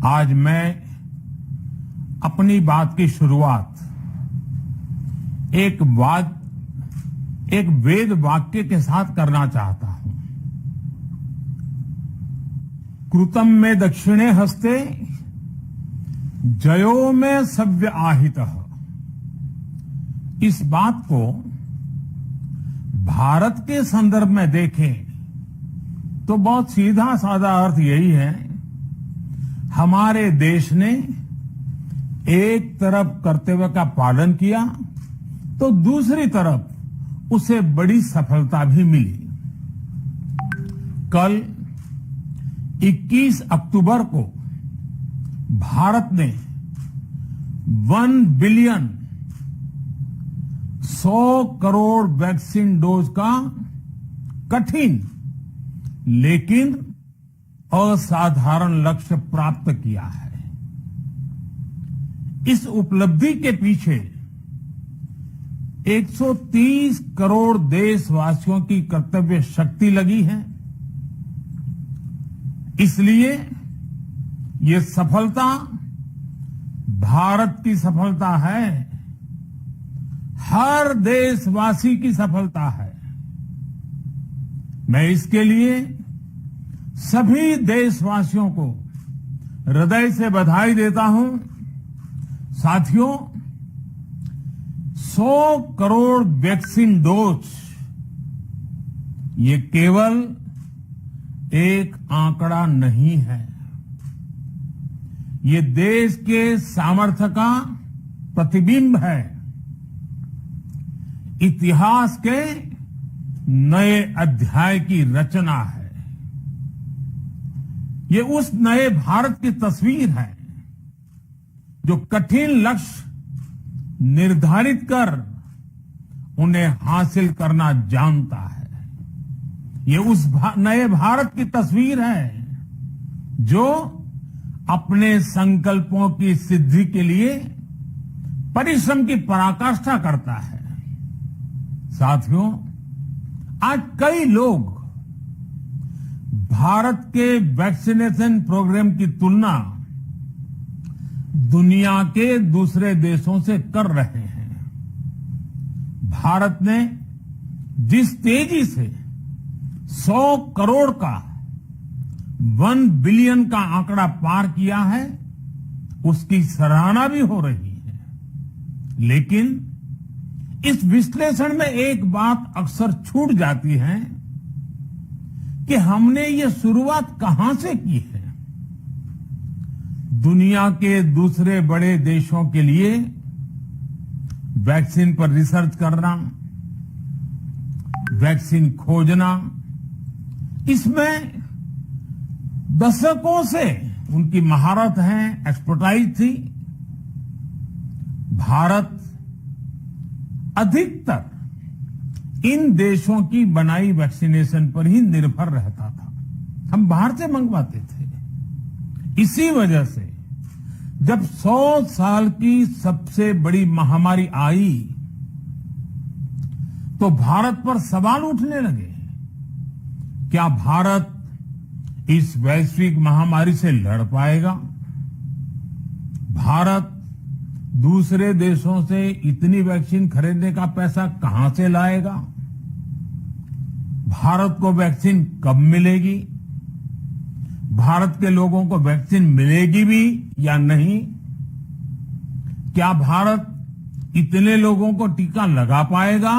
आज मैं अपनी बात की शुरुआत एक वेद वाक्य के साथ करना चाहता हूं। कृतम में दक्षिणे हस्ते जयो में सव्य आहितः। इस बात को भारत के संदर्भ में देखें तो बहुत सीधा साधा अर्थ यही है, हमारे देश ने एक तरफ कर्तव्य का पालन किया तो दूसरी तरफ उसे बड़ी सफलता भी मिली। कल 21 अक्टूबर को भारत ने 1 बिलियन 100 करोड़ वैक्सीन डोज का कठिन लेकिन असाधारण लक्ष्य प्राप्त किया है। इस उपलब्धि के पीछे 130 करोड़ देशवासियों की कर्तव्य शक्ति लगी है। इसलिए ये सफलता भारत की सफलता है, हर देशवासी की सफलता है। मैं इसके लिए सभी देशवासियों को हृदय से बधाई देता हूं। साथियों, 100 करोड़ वैक्सीन डोज ये केवल एक आंकड़ा नहीं है, ये देश के सामर्थ्य का प्रतिबिंब है, इतिहास के नए अध्याय की रचना है। ये उस नए भारत की तस्वीर है जो कठिन लक्ष्य निर्धारित कर उन्हें हासिल करना जानता है। ये उस नए भारत की तस्वीर है जो अपने संकल्पों की सिद्धि के लिए परिश्रम की पराकाष्ठा करता है। साथियों, आज कई लोग भारत के वैक्सीनेशन प्रोग्राम की तुलना दुनिया के दूसरे देशों से कर रहे हैं। भारत ने जिस तेजी से 100 करोड़ का 1 बिलियन का आंकड़ा पार किया है, उसकी सराहना भी हो रही है। लेकिन इस विश्लेषण में एक बात अक्सर छूट जाती है कि हमने ये शुरुआत कहां से की है। दुनिया के दूसरे बड़े देशों के लिए वैक्सीन पर रिसर्च करना, वैक्सीन खोजना, इसमें दशकों से उनकी महारत है, एक्सपर्टाइज थी। भारत अधिकतर इन देशों की बनाई वैक्सीनेशन पर ही निर्भर रहता था, हम बाहर से मंगवाते थे। इसी वजह से जब 100 साल की सबसे बड़ी महामारी आई तो भारत पर सवाल उठने लगे, क्या भारत इस वैश्विक महामारी से लड़ पाएगा? भारत दूसरे देशों से इतनी वैक्सीन खरीदने का पैसा कहां से लाएगा? भारत को वैक्सीन कब मिलेगी? भारत के लोगों को वैक्सीन मिलेगी भी या नहीं? क्या भारत इतने लोगों को टीका लगा पाएगा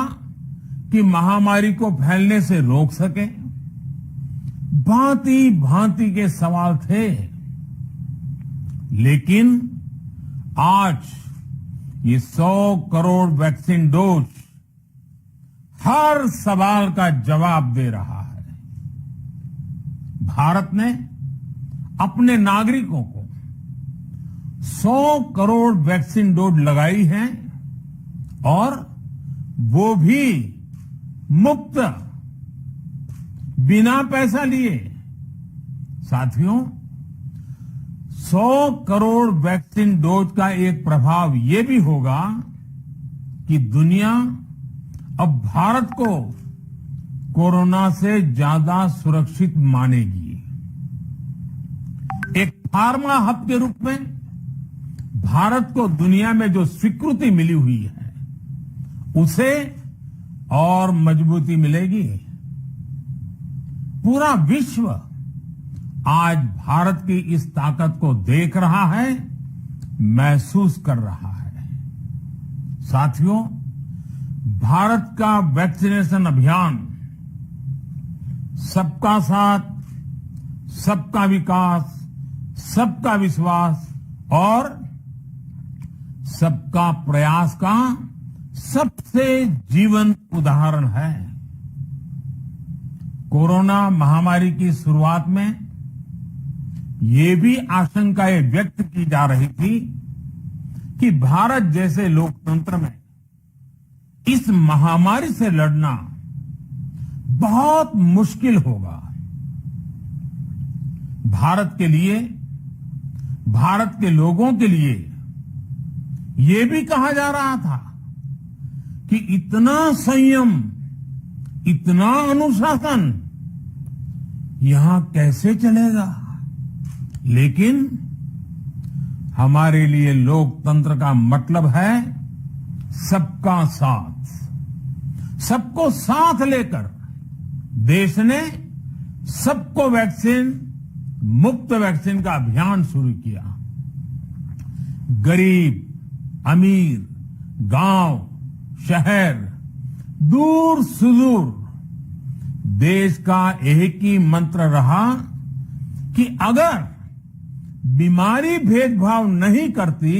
कि महामारी को फैलने से रोक सके? भांति भांति के सवाल थे, लेकिन आज ये 100 करोड़ वैक्सीन डोज हर सवाल का जवाब दे रहा है। भारत ने अपने नागरिकों को 100 करोड़ वैक्सीन डोज लगाई है और वो भी मुफ्त, बिना पैसा लिए। साथियों, 100 करोड़ वैक्सीन डोज का एक प्रभाव ये भी होगा कि दुनिया अब भारत को कोरोना से ज्यादा सुरक्षित मानेगी। एक फार्मा हब के रूप में भारत को दुनिया में जो स्वीकृति मिली हुई है उसे और मजबूती मिलेगी। पूरा विश्व आज भारत की इस ताकत को देख रहा है, महसूस कर रहा है। साथियों, भारत का वैक्सीनेशन अभियान सबका साथ, सबका विकास, सबका विश्वास और सबका प्रयास का सबसे जीवंत उदाहरण है। कोरोना महामारी की शुरुआत में ये भी आशंकाएं व्यक्त की जा रही थी कि भारत जैसे लोकतंत्र में इस महामारी से लड़ना बहुत मुश्किल होगा। भारत के लिए, भारत के लोगों के लिए ये भी कहा जा रहा था कि इतना संयम, इतना अनुशासन यहां कैसे चलेगा। लेकिन हमारे लिए लोकतंत्र का मतलब है सबका साथ। सबको साथ लेकर देश ने सबको वैक्सीन, मुफ्त वैक्सीन का अभियान शुरू किया। गरीब, अमीर, गांव, शहर, दूर सुदूर, देश का एक ही मंत्र रहा कि अगर बीमारी भेदभाव नहीं करती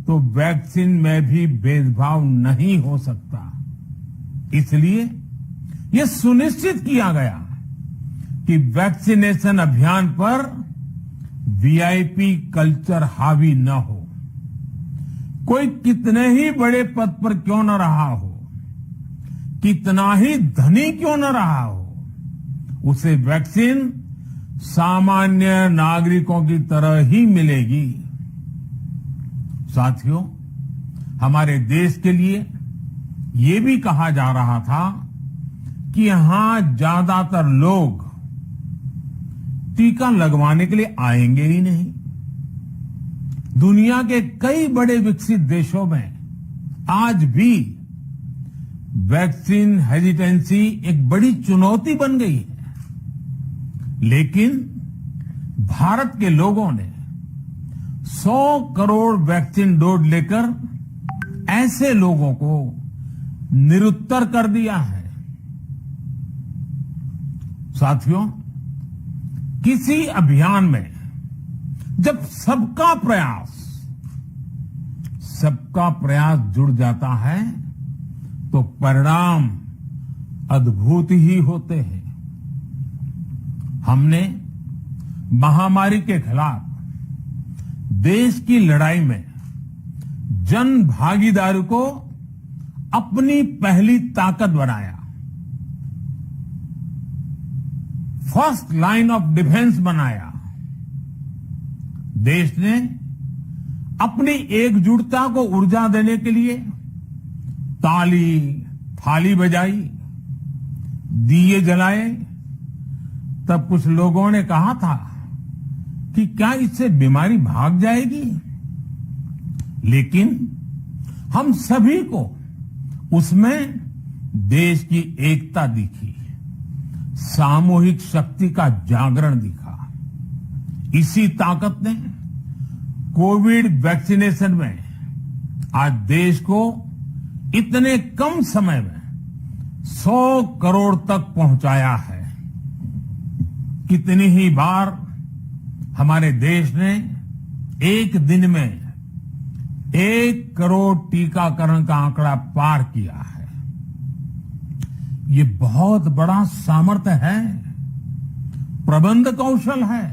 तो वैक्सीन में भी भेदभाव नहीं हो सकता। इसलिए यह सुनिश्चित किया गया कि वैक्सीनेशन अभियान पर वीआईपी कल्चर हावी न हो। कोई कितने ही बड़े पद पर क्यों न रहा हो, कितना ही धनी क्यों न रहा हो, उसे वैक्सीन सामान्य नागरिकों की तरह ही मिलेगी। साथियों, हमारे देश के लिए ये भी कहा जा रहा था कि यहां ज्यादातर लोग टीका लगवाने के लिए आएंगे ही नहीं। दुनिया के कई बड़े विकसित देशों में आज भी वैक्सीन हेजिटेंसी एक बड़ी चुनौती बन गई है। लेकिन भारत के लोगों ने 100 करोड़ वैक्सीन डोज लेकर ऐसे लोगों को निरुत्तर कर दिया है। साथियों, किसी अभियान में जब सबका प्रयास जुड़ जाता है तो परिणाम अद्भुत ही होते हैं। हमने महामारी के खिलाफ देश की लड़ाई में जन भागीदारी को अपनी पहली ताकत बनाया। फर्स्ट लाइन ऑफ डिफेंस बनाया। देश ने अपनी एकजुटता को ऊर्जा देने के लिए ताली, थाली बजाई, दिए जलाए। तब कुछ लोगों ने कहा था कि क्या इससे बीमारी भाग जाएगी? लेकिन हम सभी को उसमें देश की एकता दिखी, सामूहिक शक्ति का जागरण दिखा। इसी ताकत ने कोविड वैक्सीनेशन में आज देश को इतने कम समय में 100 करोड़ तक पहुंचाया है। कितनी ही बार हमारे देश ने एक दिन में 1 करोड़ टीकाकरण का आंकड़ा पार किया है। ये बहुत बड़ा सामर्थ्य है, प्रबंध कौशल है,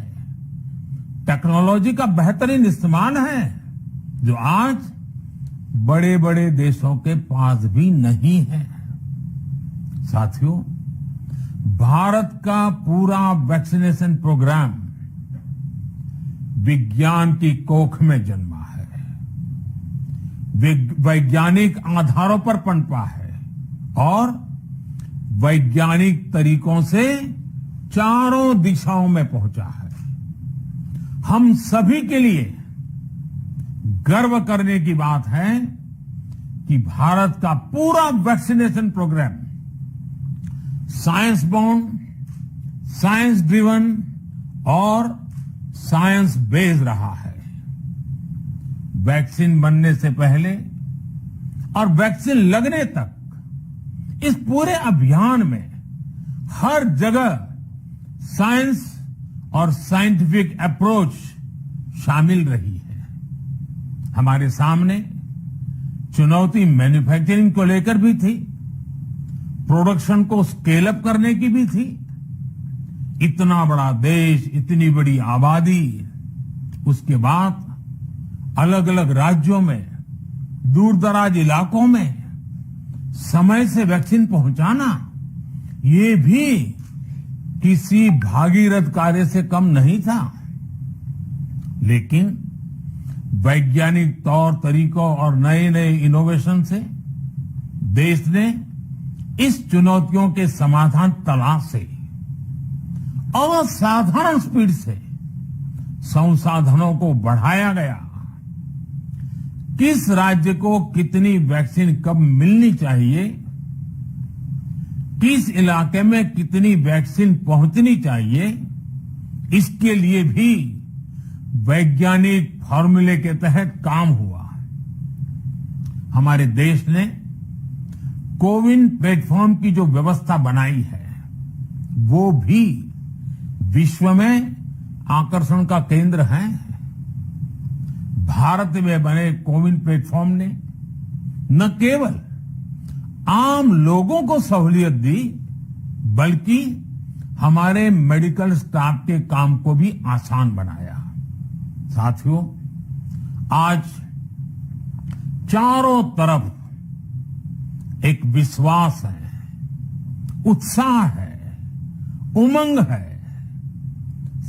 टेक्नोलॉजी का बेहतरीन इस्तेमाल है, जो आज बड़े बड़े देशों के पास भी नहीं है। साथियों, भारत का पूरा वैक्सीनेशन प्रोग्राम विज्ञान की कोख में जन्मा है, वैज्ञानिक आधारों पर पनपा है और वैज्ञानिक तरीकों से चारों दिशाओं में पहुंचा है। हम सभी के लिए गर्व करने की बात है कि भारत का पूरा vaccination program science bound, science driven और साइंस बेस्ड रहा है। वैक्सीन बनने से पहले और वैक्सीन लगने तक इस पूरे अभियान में हर जगह साइंस और साइंटिफिक अप्रोच शामिल रही है। हमारे सामने चुनौती मैन्युफैक्चरिंग को लेकर भी थी, प्रोडक्शन को स्केल अप करने की भी थी। इतना बड़ा देश, इतनी बड़ी आबादी, उसके बाद अलग अलग राज्यों में, दूर दराज इलाकों में समय से वैक्सीन पहुंचाना, ये भी किसी भागीरथ कार्य से कम नहीं था। लेकिन वैज्ञानिक तौर तरीकों और नए नए इनोवेशन से देश ने इस चुनौतियों के समाधान तलाशे असाधारण स्पीड से संसाधनों को बढ़ाया गया। किस राज्य को कितनी वैक्सीन कब मिलनी चाहिए, किस इलाके में कितनी वैक्सीन पहुंचनी चाहिए, इसके लिए भी वैज्ञानिक फॉर्मूले के तहत काम हुआ। हमारे देश ने कोविन प्लेटफॉर्म की जो व्यवस्था बनाई है, वो भी विश्व में आकर्षण का केंद्र है। भारत में बने कोविन प्लेटफॉर्म ने न केवल आम लोगों को सहूलियत दी, बल्कि हमारे मेडिकल स्टाफ के काम को भी आसान बनाया। साथियों, आज चारों तरफ एक विश्वास है, उत्साह है, उमंग है।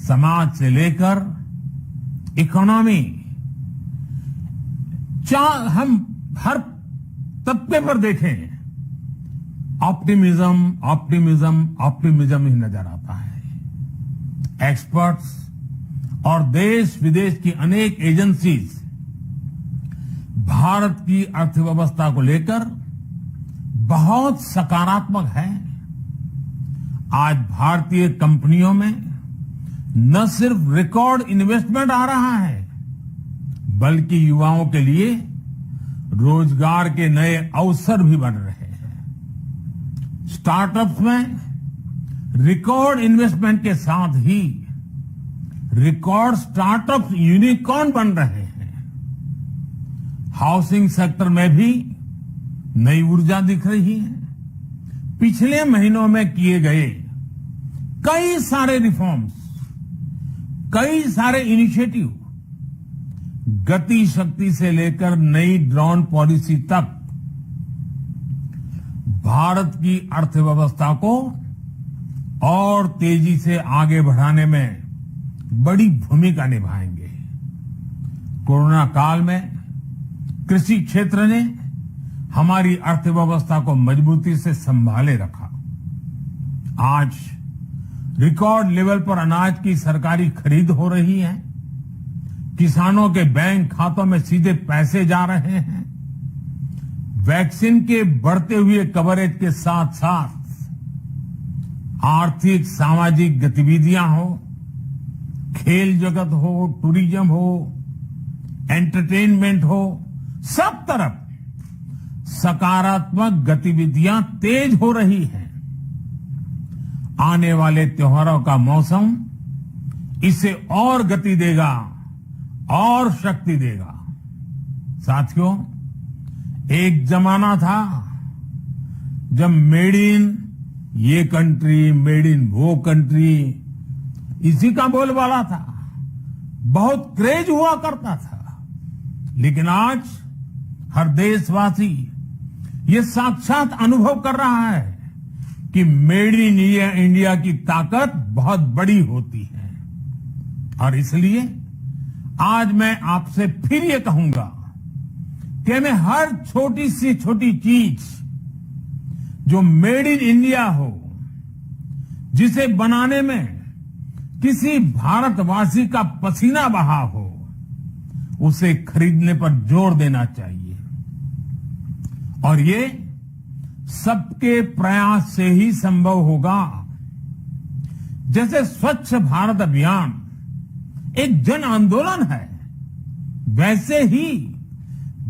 समाज से लेकर इकोनॉमी, हम हर तबके पर देखें, ऑप्टिमिज्म ऑप्टिमिज्म ऑप्टिमिज्म ही नजर आता है। एक्सपर्ट्स और देश विदेश की अनेक एजेंसीज भारत की अर्थव्यवस्था को लेकर बहुत सकारात्मक है। आज भारतीय कंपनियों में न सिर्फ रिकॉर्ड इन्वेस्टमेंट आ रहा है, बल्कि युवाओं के लिए रोजगार के नए अवसर भी बन रहे हैं। स्टार्टअप्स में रिकॉर्ड इन्वेस्टमेंट के साथ ही रिकॉर्ड स्टार्टअप्स यूनिकॉर्न बन रहे हैं। हाउसिंग सेक्टर में भी नई ऊर्जा दिख रही है। पिछले महीनों में किए गए कई सारे रिफॉर्म्स, कई सारे इनिशिएटिव, गति शक्ति से लेकर नई ड्रोन पॉलिसी तक भारत की अर्थव्यवस्था को और तेजी से आगे बढ़ाने में बड़ी भूमिका निभाएंगे। कोरोना काल में कृषि क्षेत्र ने हमारी अर्थव्यवस्था को मजबूती से संभाले रखा। आज रिकॉर्ड लेवल पर अनाज की सरकारी खरीद हो रही है। किसानों के बैंक खातों में सीधे पैसे जा रहे हैं। वैक्सीन के बढ़ते हुए कवरेज के साथ साथ आर्थिक सामाजिक गतिविधियां हो, खेल जगत हो, टूरिज्म हो, एंटरटेनमेंट हो, सब तरफ सकारात्मक गतिविधियां तेज हो रही हैं। आने वाले त्योहारों का मौसम इसे और गति देगा और शक्ति देगा। साथियों, एक जमाना था जब मेड इन ये कंट्री, मेड इन वो कंट्री, इसी का बोलबाला था, बहुत क्रेज हुआ करता था। लेकिन आज हर देशवासी ये साक्षात अनुभव कर रहा है कि मेड इन इंडिया की ताकत बहुत बड़ी होती है। और इसलिए आज मैं आपसे फिर ये कहूंगा कि हमें हर छोटी से छोटी चीज जो मेड इन इंडिया हो, जिसे बनाने में किसी भारतवासी का पसीना बहा हो, उसे खरीदने पर जोर देना चाहिए। और ये सबके प्रयास से ही संभव होगा। जैसे स्वच्छ भारत अभियान एक जन आंदोलन है, वैसे ही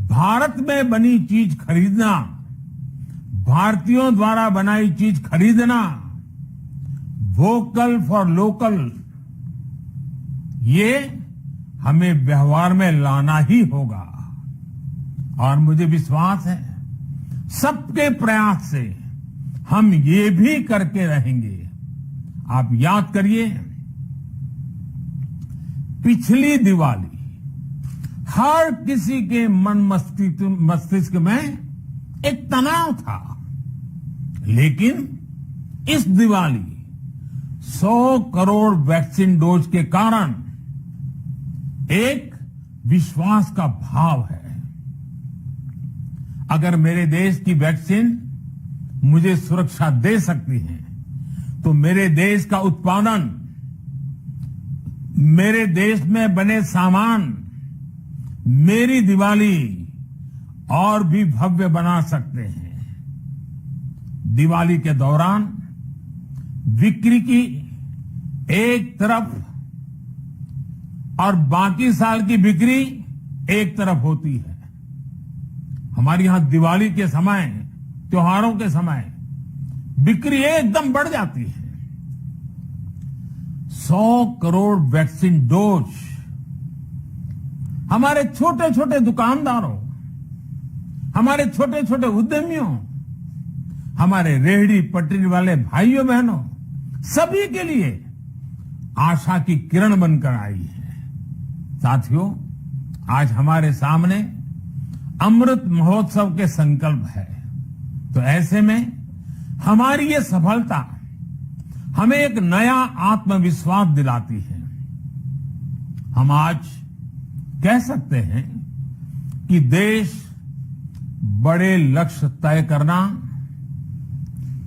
भारत में बनी चीज खरीदना, भारतीयों द्वारा बनाई चीज खरीदना, वोकल फॉर लोकल, ये हमें व्यवहार में लाना ही होगा। और मुझे विश्वास है सबके प्रयास से हम ये भी करके रहेंगे। आप याद करिए, पिछली दिवाली हर किसी के मन मस्तिष्क में एक तनाव था, लेकिन इस दिवाली 100 करोड़ वैक्सीन डोज के कारण एक विश्वास का भाव है। अगर मेरे देश की वैक्सीन मुझे सुरक्षा दे सकती है, तो मेरे देश का उत्पादन, मेरे देश में बने सामान मेरी दिवाली और भी भव्य बना सकते हैं। दिवाली के दौरान बिक्री की एक तरफ और बाकी साल की बिक्री एक तरफ होती है। हमारे यहां दिवाली के समय, त्योहारों के समय बिक्री एकदम बढ़ जाती है। 100 करोड़ वैक्सीन डोज हमारे छोटे छोटे दुकानदारों, हमारे छोटे छोटे उद्यमियों, हमारे रेहड़ी पटरी वाले भाइयों बहनों, सभी के लिए आशा की किरण बनकर आई है। साथियों, आज हमारे सामने अमृत महोत्सव के संकल्प है, तो ऐसे में हमारी ये सफलता हमें एक नया आत्मविश्वास दिलाती है। हम आज कह सकते हैं कि देश बड़े लक्ष्य तय करना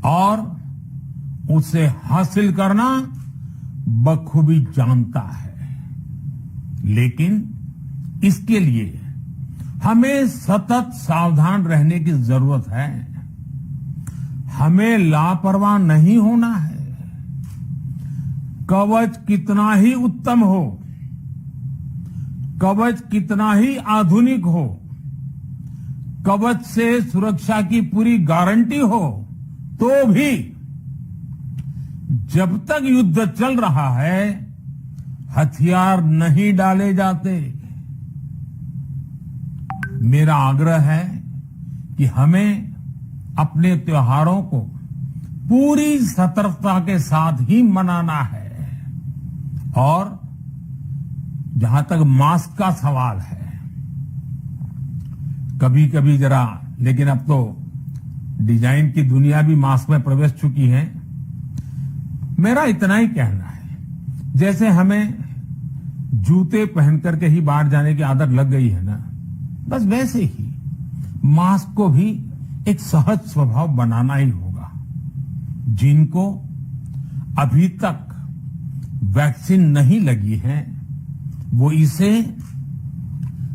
और उसे हासिल करना बखूबी जानता है, लेकिन इसके लिए हमें सतत सावधान रहने की जरूरत है। हमें लापरवाह नहीं होना है। कवच कितना ही उत्तम हो, कवच कितना ही आधुनिक हो, कवच से सुरक्षा की पूरी गारंटी हो, तो भी जब तक युद्ध चल रहा है, हथियार नहीं डाले जाते। मेरा आग्रह है कि हमें अपने त्योहारों को पूरी सतर्कता के साथ ही मनाना है। और जहां तक मास्क का सवाल है, कभी कभी जरा, लेकिन अब तो डिजाइन की दुनिया भी मास्क में प्रवेश चुकी है। मेरा इतना ही कहना है, जैसे हमें जूते पहन करके ही बाहर जाने की आदत लग गई है ना, बस वैसे ही मास्क को भी एक सहज स्वभाव बनाना ही होगा। जिनको अभी तक वैक्सीन नहीं लगी है, वो इसे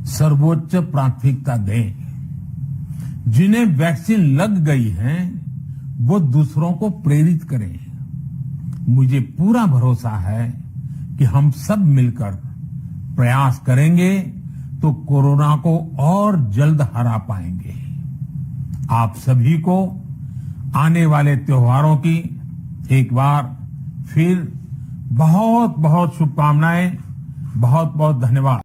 सर्वोच्च प्राथमिकता दें। जिन्हें वैक्सीन लग गई है, वो दूसरों को प्रेरित करें। मुझे पूरा भरोसा है कि हम सब मिलकर प्रयास करेंगे तो कोरोना को और जल्द हरा पाएंगे। आप सभी को आने वाले त्योहारों की एक बार फिर बहुत बहुत शुभकामनाएं, बहुत बहुत धन्यवाद।